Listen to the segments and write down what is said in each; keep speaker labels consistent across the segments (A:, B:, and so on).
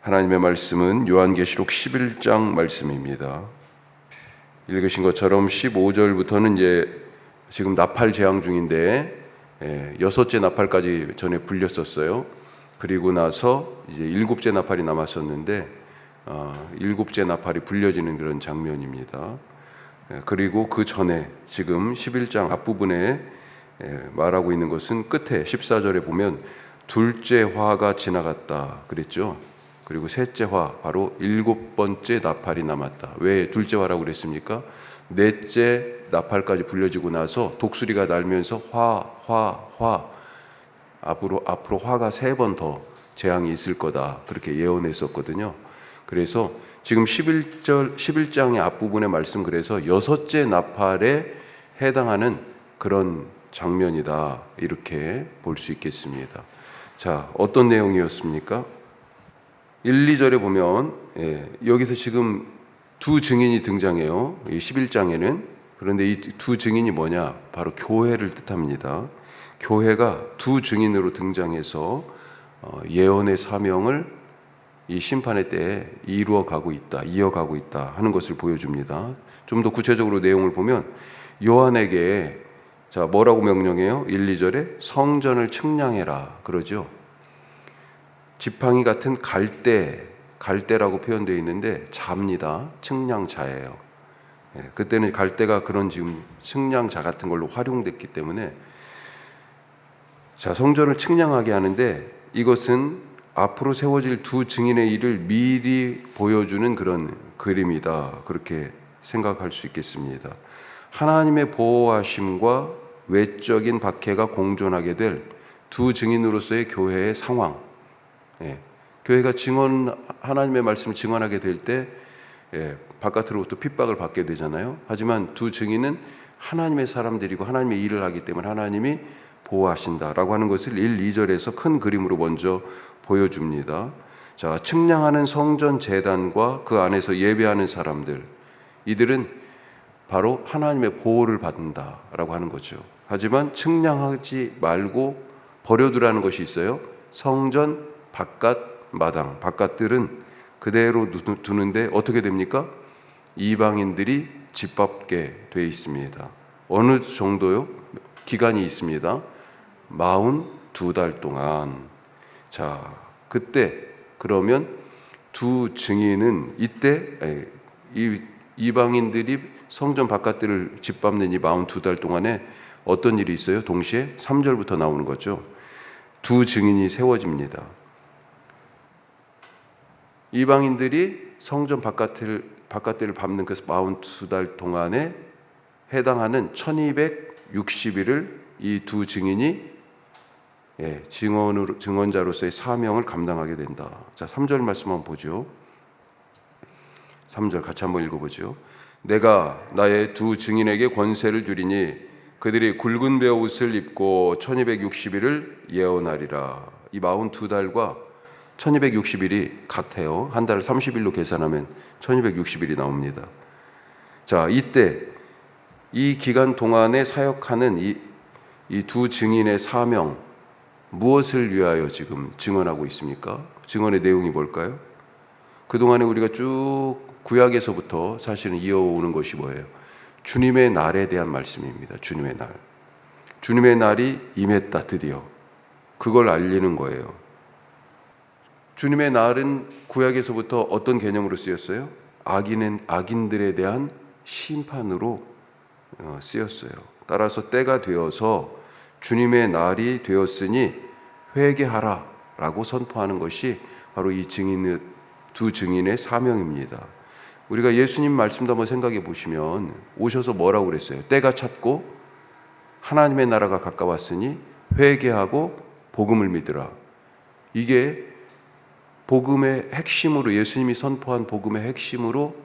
A: 하나님의 말씀은 요한계시록 11장 말씀입니다. 읽으신 것처럼 15절부터는 이제 지금 나팔 재앙 중인데 여섯째 나팔까지 전에 불렸었어요. 그리고 나서 이제 일곱째 나팔이 남았었는데 일곱째 나팔이 불려지는 그런 장면입니다. 그리고 그 전에 지금 11장 앞부분에 말하고 있는 것은 끝에 14절에 보면 둘째 화가 지나갔다 그랬죠. 그리고 셋째 화, 바로 일곱 번째 나팔이 남았다. 왜 둘째 화라고 그랬습니까? 넷째 나팔까지 불려지고 나서 독수리가 날면서 화 앞으로 화가 3번 더 재앙이 있을 거다, 그렇게 예언했었거든요. 그래서 지금 11장의 앞부분의 말씀, 그래서 여섯째 나팔에 해당하는 그런 장면이다, 이렇게 볼 수 있겠습니다. 자, 어떤 내용이었습니까? 1, 2절에 보면 여기서 지금 두 증인이 등장해요. 11장에는. 그런데 이 두 증인이 뭐냐? 바로 교회를 뜻합니다. 교회가 두 증인으로 등장해서 예언의 사명을 이 심판의 때에 이어가고 있다 하는 것을 보여줍니다. 좀 더 구체적으로 내용을 보면 요한에게 자, 뭐라고 명령해요? 1, 2절에 성전을 측량해라 그러죠. 지팡이 같은 갈대라고 표현되어 있는데 자입니다. 측량자예요. 그때는 갈대가 그런 지금 측량자 같은 걸로 활용됐기 때문에 자, 성전을 측량하게 하는데 이것은 앞으로 세워질 두 증인의 일을 미리 보여주는 그런 그림이다, 그렇게 생각할 수 있겠습니다. 하나님의 보호하심과 외적인 박해가 공존하게 될 두 증인으로서의 교회의 상황, 교회가 하나님의 말씀을 증언하게 될 때 바깥으로부터 핍박을 받게 되잖아요. 하지만 두 증인은 하나님의 사람들이고 하나님의 일을 하기 때문에 하나님이 보호하신다라고 하는 것을 1, 2절에서 큰 그림으로 먼저 보여줍니다. 자, 측량하는 성전 제단과 그 안에서 예배하는 사람들, 이들은 바로 하나님의 보호를 받는다라고 하는 거죠. 하지만 측량하지 말고 버려두라는 것이 있어요. 성전 바깥 마당, 바깥들은 그대로 두는데 어떻게 됩니까? 이방인들이 짓밟게 되어 있습니다. 어느 정도요? 기간이 있습니다. 42달 동안. 자, 그때 그러면 두 증인은 이때 이 이방인들이 성전 바깥들을 짓밟는 이 42달 동안에 어떤 일이 있어요? 동시에 3절부터 나오는 거죠. 두 증인이 세워집니다. 이방인들이 성전 바깥들을 밟는 그 42달 동안에 해당하는 1260일을 이 두 증인이 증언자로서의 사명을 감당하게 된다. 자, 3절 말씀 한번 보죠. 3절 같이 한번 읽어보죠. 내가 나의 두 증인에게 권세를 주리니 그들이 굵은 베옷을 입고 1260일을 예언하리라. 이 42달과 1260일이 같아요. 한 달을 30일로 계산하면 1260일이 나옵니다. 자, 이때 이 기간 동안에 사역하는 이 두 증인의 사명, 무엇을 위하여 지금 증언하고 있습니까? 증언의 내용이 뭘까요? 그동안에 우리가 쭉 구약에서부터 사실은 이어오는 것이 뭐예요? 주님의 날에 대한 말씀입니다. 주님의 날. 주님의 날이 임했다, 드디어. 그걸 알리는 거예요. 주님의 날은 구약에서부터 어떤 개념으로 쓰였어요? 악인들에 대한 심판으로 쓰였어요. 따라서 때가 되어서 주님의 날이 되었으니 회개하라 라고 선포하는 것이 바로 이 두 증인의 사명입니다. 우리가 예수님 말씀도 한번 생각해 보시면 오셔서 뭐라고 그랬어요? 때가 찼고 하나님의 나라가 가까웠으니 회개하고 복음을 믿으라. 이게 복음의 핵심으로, 예수님이 선포한 복음의 핵심으로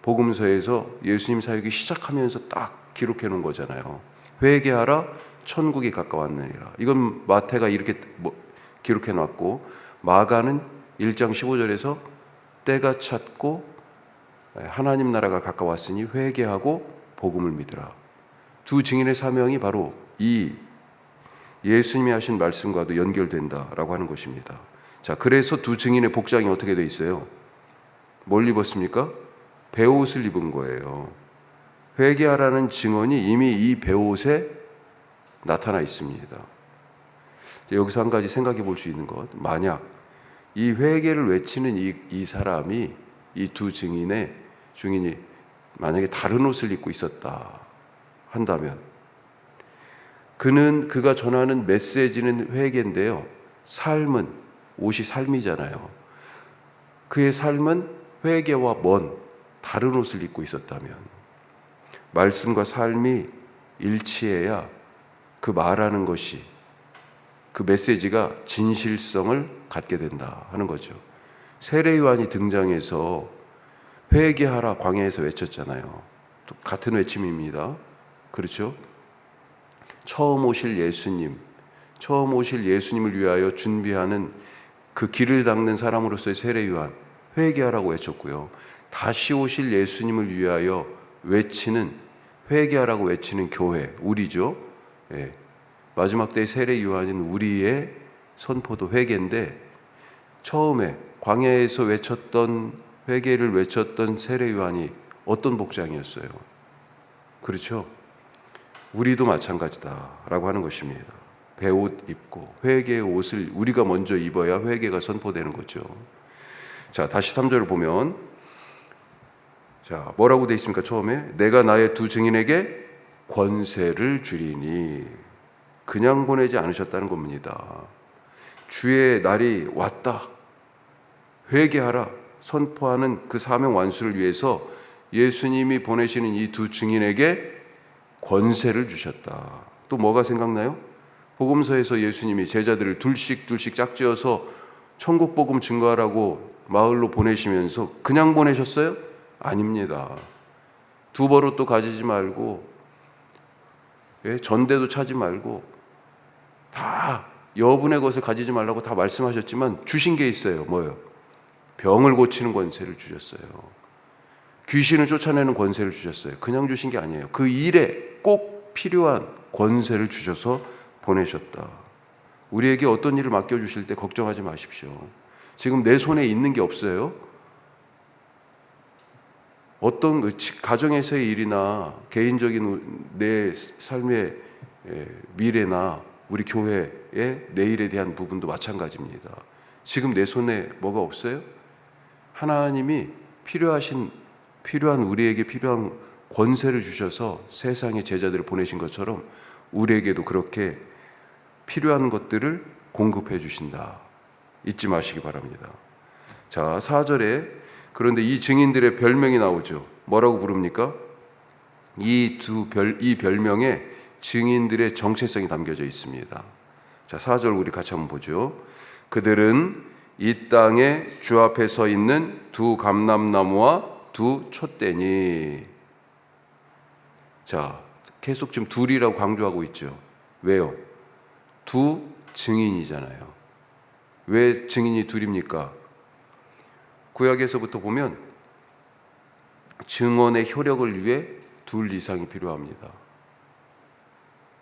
A: 복음서에서 예수님 사역이 시작하면서 딱 기록해 놓은 거잖아요. 회개하라, 천국이 가까웠느니라. 이건 마태가 이렇게 기록해 놨고, 마가는 1장 15절에서 때가 찼고 하나님 나라가 가까웠으니 회개하고 복음을 믿으라. 두 증인의 사명이 바로 이 예수님이 하신 말씀과도 연결된다라고 하는 것입니다. 자, 그래서 두 증인의 복장이 어떻게 돼 있어요? 뭘 입었습니까? 베옷을 입은 거예요. 회개하라는 증언이 이미 이 베옷에 나타나 있습니다. 여기서 한 가지 생각해 볼 수 있는 것, 만약 이 회개를 외치는 이 사람이, 이 두 증인이 만약에 다른 옷을 입고 있었다 한다면, 그가 전하는 메시지는 회개인데요, 옷이 삶이잖아요. 그의 삶은 회개와 다른 옷을 입고 있었다면, 말씀과 삶이 일치해야 그 말하는 것이, 그 메시지가 진실성을 갖게 된다 하는 거죠. 세례 요한이 등장해서 회개하라 광야에서 외쳤잖아요. 또 같은 외침입니다. 그렇죠? 처음 오실 예수님을 위하여 준비하는 그 길을 닦는 사람으로서의 세례 요한, 회개하라고 외쳤고요. 다시 오실 예수님을 위하여 회개하라고 외치는 교회, 우리죠. 예. 마지막 때의 세례 요한은 우리의 선포도 회개인데, 처음에 광야에서 회개를 외쳤던 세례 요한이 어떤 복장이었어요? 그렇죠? 우리도 마찬가지다라고 하는 것입니다. 베옷 입고 회개의 옷을 우리가 먼저 입어야 회개가 선포되는 거죠. 자, 다시 3절을 보면, 자, 뭐라고 되어 있습니까? 처음에 내가 나의 두 증인에게 권세를 주리니, 그냥 보내지 않으셨다는 겁니다. 주의 날이 왔다, 회개하라 선포하는 그 사명 완수를 위해서 예수님이 보내시는 이 두 증인에게 권세를 주셨다. 또 뭐가 생각나요? 복음서에서 예수님이 제자들을 둘씩 짝지어서 천국 복음 증거하라고 마을로 보내시면서 그냥 보내셨어요? 아닙니다. 두 버릇도 가지지 말고, 전대도 차지 말고, 다 여분의 것을 가지지 말라고 다 말씀하셨지만 주신 게 있어요. 뭐예요? 병을 고치는 권세를 주셨어요. 귀신을 쫓아내는 권세를 주셨어요. 그냥 주신 게 아니에요. 그 일에 꼭 필요한 권세를 주셔서 보내셨다. 우리에게 어떤 일을 맡겨주실 때 걱정하지 마십시오. 지금 내 손에 있는 게 없어요. 어떤 가정에서의 일이나 개인적인 내 삶의 미래나 우리 교회의 내일에 대한 부분도 마찬가지입니다. 지금 내 손에 뭐가 없어요? 하나님이 우리에게 필요한 권세를 주셔서 세상에 제자들을 보내신 것처럼 우리에게도 그렇게 필요한 것들을 공급해 주신다. 잊지 마시기 바랍니다. 자, 4절에 그런데 이 증인들의 별명이 나오죠. 뭐라고 부릅니까? 이 별명에 증인들의 정체성이 담겨져 있습니다. 자, 4절 우리 같이 한번 보죠. 그들은 이 땅에 주 앞에 서 있는 두 감람나무와 두 촛대니. 자, 계속 지금 둘이라고 강조하고 있죠. 왜요? 두 증인이잖아요. 왜 증인이 둘입니까? 구약에서부터 보면 증언의 효력을 위해 둘 이상이 필요합니다.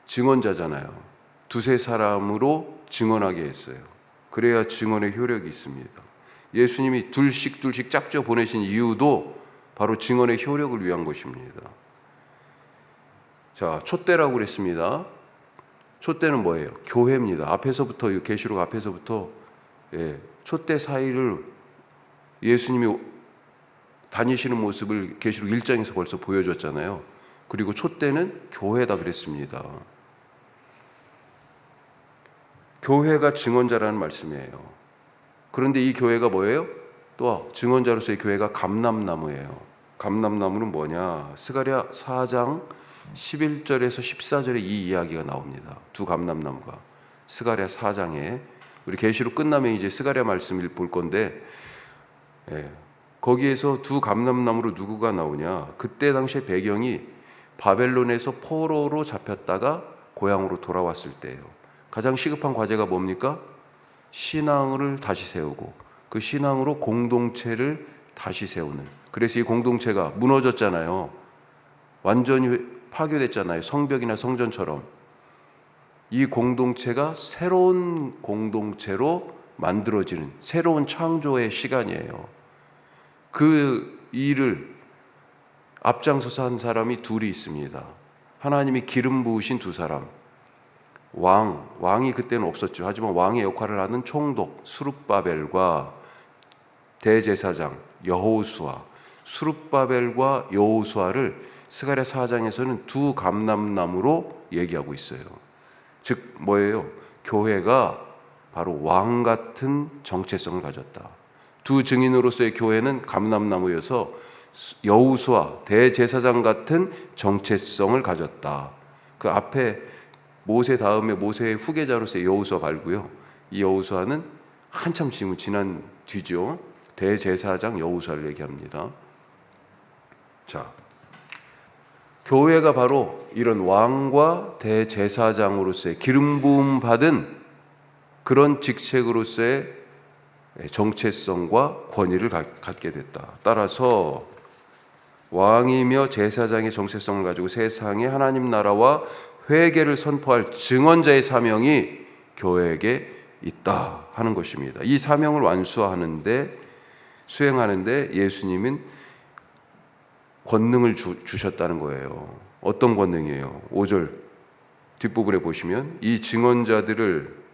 A: 증언자잖아요. 두세 사람으로 증언하게 했어요. 그래야 증언의 효력이 있습니다. 예수님이 둘씩 짝져 보내신 이유도 바로 증언의 효력을 위한 것입니다. 자, 촛대라고 그랬습니다. 촛대는 뭐예요? 교회입니다. 앞에서부터, 계시록 앞에서부터 촛대 사이를 예수님이 다니시는 모습을 계시록 1장에서 벌써 보여줬잖아요. 그리고 촛대는 교회다 그랬습니다. 교회가 증언자라는 말씀이에요. 그런데 이 교회가 뭐예요? 또 증언자로서의 교회가 감람나무예요. 감람나무는 뭐냐? 스가랴 4장 11절에서 14절에 이 이야기가 나옵니다. 두 감람나무가 스가랴 4장에, 우리 계시록 끝나면 이제 스가랴 말씀을 볼 건데, 거기에서 두 감람나무로 누구가 나오냐? 그때 당시의 배경이 바벨론에서 포로로 잡혔다가 고향으로 돌아왔을 때예요. 가장 시급한 과제가 뭡니까? 신앙을 다시 세우고 그 신앙으로 공동체를 다시 세우는. 그래서 이 공동체가 무너졌잖아요. 완전히 파괴됐잖아요. 성벽이나 성전처럼. 이 공동체가 새로운 공동체로 만들어지는 새로운 창조의 시간이에요. 그 일을 앞장서서 한 사람이 둘이 있습니다. 하나님이 기름 부으신 두 사람. 왕이 그때는 없었죠. 하지만 왕의 역할을 하는 총독 스룹바벨과 대제사장 여호수아. 스룹바벨과 여호수아를 스가랴 4장에서는 두 감람나무로 얘기하고 있어요. 즉 뭐예요? 교회가 바로 왕 같은 정체성을 가졌다. 두 증인으로서의 교회는 감람나무여서 여호수아 대제사장 같은 정체성을 가졌다. 그 앞에 모세 다음에 모세의 후계자로서의 여호수아 말고요. 이 여호수아는 한참 지난 뒤죠. 대제사장 여호수아를 얘기합니다. 자, 교회가 바로 이런 왕과 대제사장으로서의 기름 부음 받은 그런 직책으로서의 정체성과 권위를 갖게 됐다. 따라서 왕이며 제사장의 정체성을 가지고 세상에 하나님 나라와 회개를 선포할 증언자의 사명이 교회에게 있다 하는 것입니다. 이 사명을 수행하는데 예수님은 권능을 주셨다는 거예요. 어떤 권능이에요? 5절 뒷부분에 보시면 이 증언자들을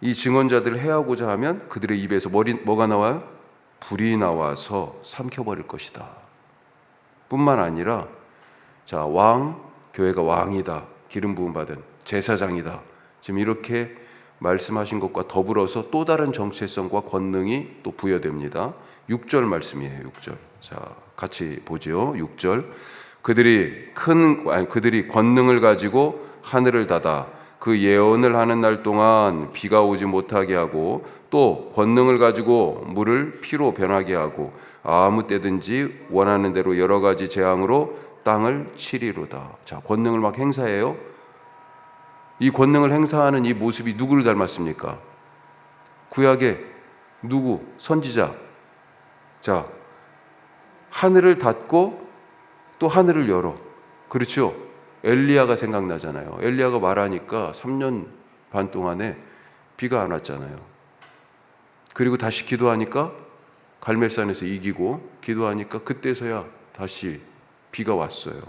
A: 이 증언자들을 해하고자 하면 그들의 입에서 뭐가 나와요? 불이 나와서 삼켜버릴 것이다. 뿐만 아니라 교회가 왕이다. 기름 부음 받은 제사장이다. 지금 이렇게 말씀하신 것과 더불어서 또 다른 정체성과 권능이 또 부여됩니다. 6절 말씀이에요. 6절. 자, 같이 보죠. 6절. 그들이 권능을 가지고 하늘을 닫아 그 예언을 하는 날 동안 비가 오지 못하게 하고 또 권능을 가지고 물을 피로 변하게 하고 아무 때든지 원하는 대로 여러 가지 재앙으로 땅을 치리로다. 자, 권능을 막 행사해요. 이 권능을 행사하는 이 모습이 누구를 닮았습니까? 구약의 누구? 선지자. 자, 하늘을 닫고 또 하늘을 열어. 그렇죠? 엘리야가 생각나잖아요. 엘리야가 말하니까 3년 반 동안에 비가 안 왔잖아요. 그리고 다시 기도하니까 갈멜산에서 이기고 기도하니까 그때서야 다시 비가 왔어요.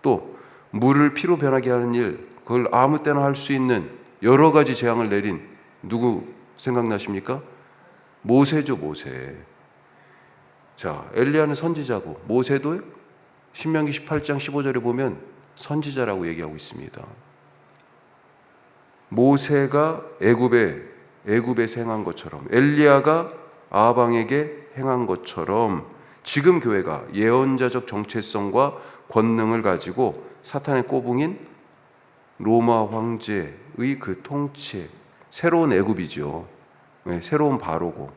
A: 또 물을 피로 변하게 하는 일, 그걸 아무 때나 할 수 있는 여러 가지 재앙을 내린 누구 생각나십니까? 모세죠, 모세. 자, 엘리야는 선지자고 모세도 신명기 18장 15절에 보면 선지자라고 얘기하고 있습니다. 모세가 애굽에 행한 것처럼 엘리야가 아방에게 행한 것처럼 지금 교회가 예언자적 정체성과 권능을 가지고 사탄의 꼬붕인 로마 황제의 그 통치, 새로운 애굽이죠. 새로운 바로고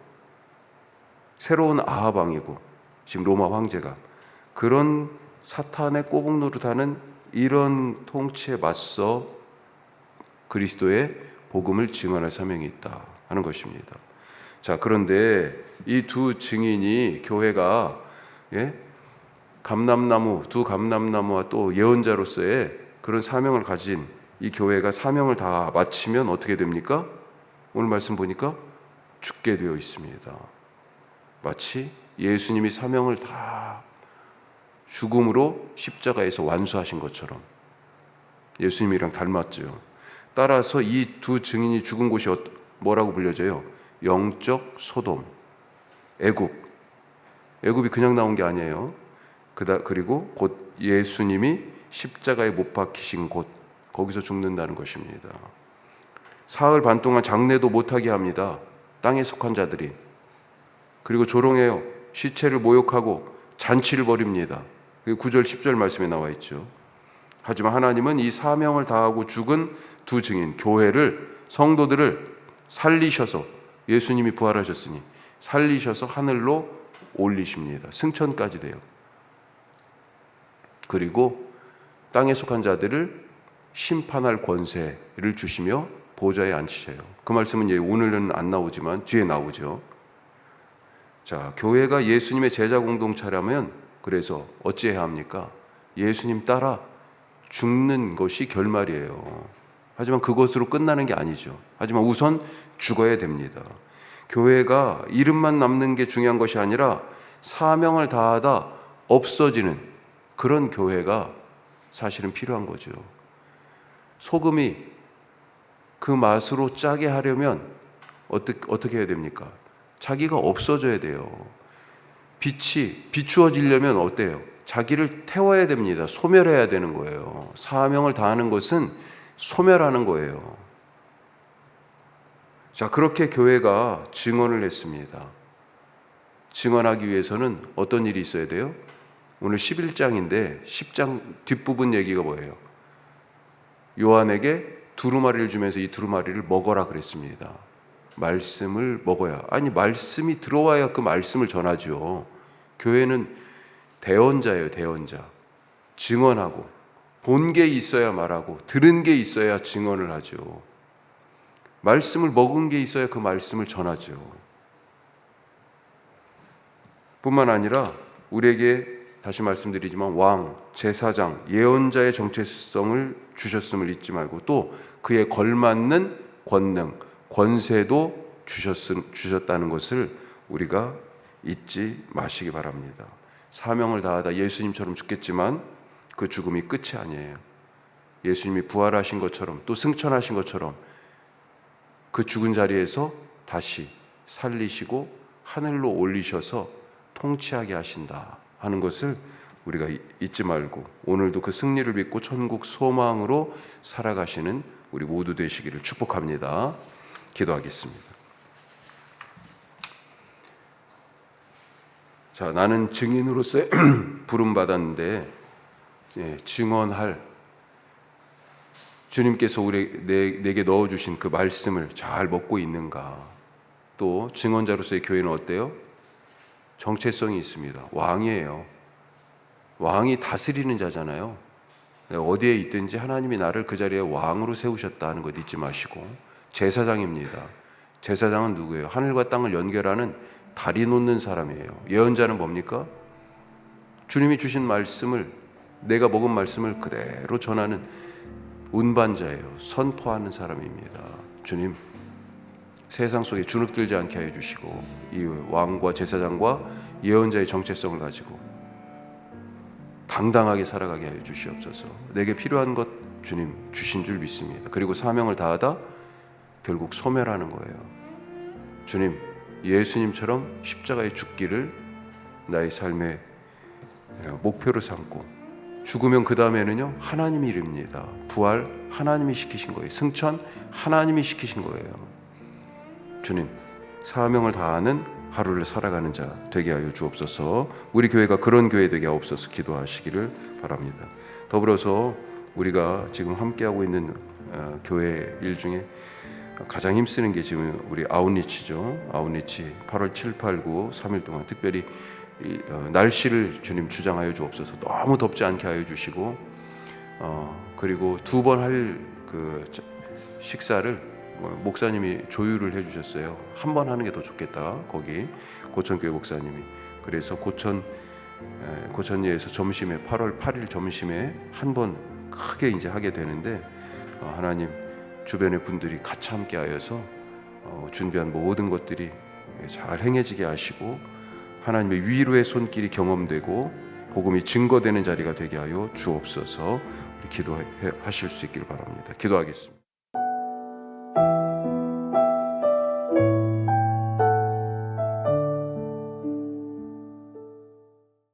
A: 새로운 아방이고 지금 로마 황제가 그런 사탄의 꼬북 노릇하는 이런 통치에 맞서 그리스도의 복음을 증언할 사명이 있다 하는 것입니다. 자, 그런데 이 두 증인이 교회가 두 감람나무와 또 예언자로서의 그런 사명을 가진 이 교회가 사명을 다 마치면 어떻게 됩니까? 오늘 말씀 보니까 죽게 되어 있습니다. 마치 예수님이 사명을 다 죽음으로 십자가에서 완수하신 것처럼 예수님이랑 닮았죠. 따라서 이 두 증인이 죽은 곳이 뭐라고 불려져요? 영적 소돔, 애굽이 그냥 나온 게 아니에요. 그리고 곧 예수님이 십자가에 못 박히신 곳, 거기서 죽는다는 것입니다. 사흘 반 동안 장례도 못하게 합니다. 땅에 속한 자들이. 그리고 조롱해요. 시체를 모욕하고 잔치를 벌입니다. 9절 10절 말씀에 나와 있죠. 하지만 하나님은 이 사명을 다하고 죽은 두 증인 교회를, 성도들을 살리셔서, 예수님이 부활하셨으니 살리셔서 하늘로 올리십니다. 승천까지 돼요. 그리고 땅에 속한 자들을 심판할 권세를 주시며 보좌에 앉히셔요. 그 말씀은 오늘은 안 나오지만 뒤에 나오죠. 자, 교회가 예수님의 제자 공동체라면 그래서 어찌해야 합니까? 예수님 따라 죽는 것이 결말이에요. 하지만 그것으로 끝나는 게 아니죠. 하지만 우선 죽어야 됩니다. 교회가 이름만 남는 게 중요한 것이 아니라 사명을 다하다 없어지는 그런 교회가 사실은 필요한 거죠. 소금이 그 맛으로 짜게 하려면 어떻게 해야 됩니까? 자기가 없어져야 돼요. 빛이 비추어지려면 어때요? 자기를 태워야 됩니다. 소멸해야 되는 거예요. 사명을 다하는 것은 소멸하는 거예요. 자, 그렇게 교회가 증언을 했습니다. 증언하기 위해서는 어떤 일이 있어야 돼요? 오늘 11장인데 10장 뒷부분 얘기가 뭐예요? 요한에게 두루마리를 주면서 이 두루마리를 먹어라 그랬습니다. 말씀을 먹어야. 아니, 말씀이 들어와야 그 말씀을 전하죠. 교회는 대언자예요, 대언자. 증언하고 본 게 있어야 말하고 들은 게 있어야 증언을 하죠. 말씀을 먹은 게 있어야 그 말씀을 전하죠. 뿐만 아니라 우리에게 다시 말씀드리지만 왕, 제사장, 예언자의 정체성을 주셨음을 잊지 말고 또 그에 걸맞는 권능, 권세도 주셨다는 것을 우리가 잊지 마시기 바랍니다. 사명을 다하다 예수님처럼 죽겠지만 그 죽음이 끝이 아니에요. 예수님이 부활하신 것처럼 또 승천하신 것처럼 그 죽은 자리에서 다시 살리시고 하늘로 올리셔서 통치하게 하신다 하는 것을 우리가 잊지 말고 오늘도 그 승리를 믿고 천국 소망으로 살아가시는 우리 모두 되시기를 축복합니다. 기도하겠습니다. 자, 나는 증인으로서 부름받았는데 증언할 주님께서 내게 넣어주신 그 말씀을 잘 먹고 있는가? 또 증언자로서의 교회는 어때요? 정체성이 있습니다. 왕이에요. 왕이 다스리는 자잖아요. 어디에 있든지 하나님이 나를 그 자리에 왕으로 세우셨다는 것 잊지 마시고 제사장입니다. 제사장은 누구예요? 하늘과 땅을 연결하는 다리 놓는 사람이에요. 예언자는 뭡니까? 주님이 주신 말씀을 내가 먹은 말씀을 그대로 전하는 운반자예요. 선포하는 사람입니다. 주님, 세상 속에 주눅들지 않게 하여 주시고 이 왕과 제사장과 예언자의 정체성을 가지고 당당하게 살아가게 하여 주시옵소서. 내게 필요한 것 주님 주신 줄 믿습니다. 그리고 사명을 다하다 결국 소멸하는 거예요. 주님, 예수님처럼 십자가에 죽기를 나의 삶의 목표로 삼고 죽으면 그 다음에는요 하나님이 이릅니다. 부활 하나님이 시키신 거예요. 승천 하나님이 시키신 거예요. 주님, 사명을 다하는 하루를 살아가는 자 되게 하여 주옵소서. 우리 교회가 그런 교회 되게 하옵소서 기도하시기를 바랍니다. 더불어서 우리가 지금 함께하고 있는 교회 일 중에 가장 힘쓰는 게 지금 우리 아웃리치죠. 아웃리치 8월 7, 8, 9 3일 동안 특별히 날씨를 주님 주장하여 주옵소서. 너무 덥지 않게 하여 주시고 그리고 2번 할 그 식사를 목사님이 조율을 해주셨어요. 한 번 하는 게 더 좋겠다. 거기 고천교회 목사님이. 그래서 고천리에서 점심에 8월 8일 점심에 한 번 크게 이제 하게 되는데 하나님 주변의 분들이 같이 함께하여서 준비한 모든 것들이 잘 행해지게 하시고 하나님의 위로의 손길이 경험되고 복음이 증거되는 자리가 되게 하여 주옵소서. 기도하실 수 있기를 바랍니다. 기도하겠습니다.